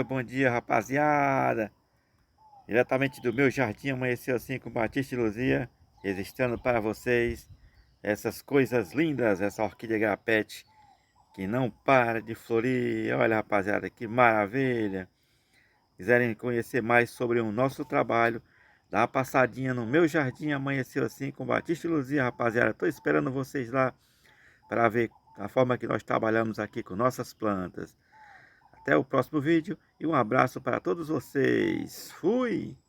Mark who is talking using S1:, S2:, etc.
S1: Bom dia, rapaziada. Diretamente do meu jardim, amanheceu assim com Batista e Luzia, registrando para vocês essas coisas lindas, essa orquídea grapete que não para de florir. Olha, rapaziada, que maravilha. Quiserem conhecer mais sobre o nosso trabalho, dá uma passadinha no meu jardim, amanheceu assim com Batista e Luzia, rapaziada. Estou esperando vocês lá para ver a forma que nós trabalhamos aqui com nossas plantas. Até o próximo vídeo e um abraço para todos vocês. Fui!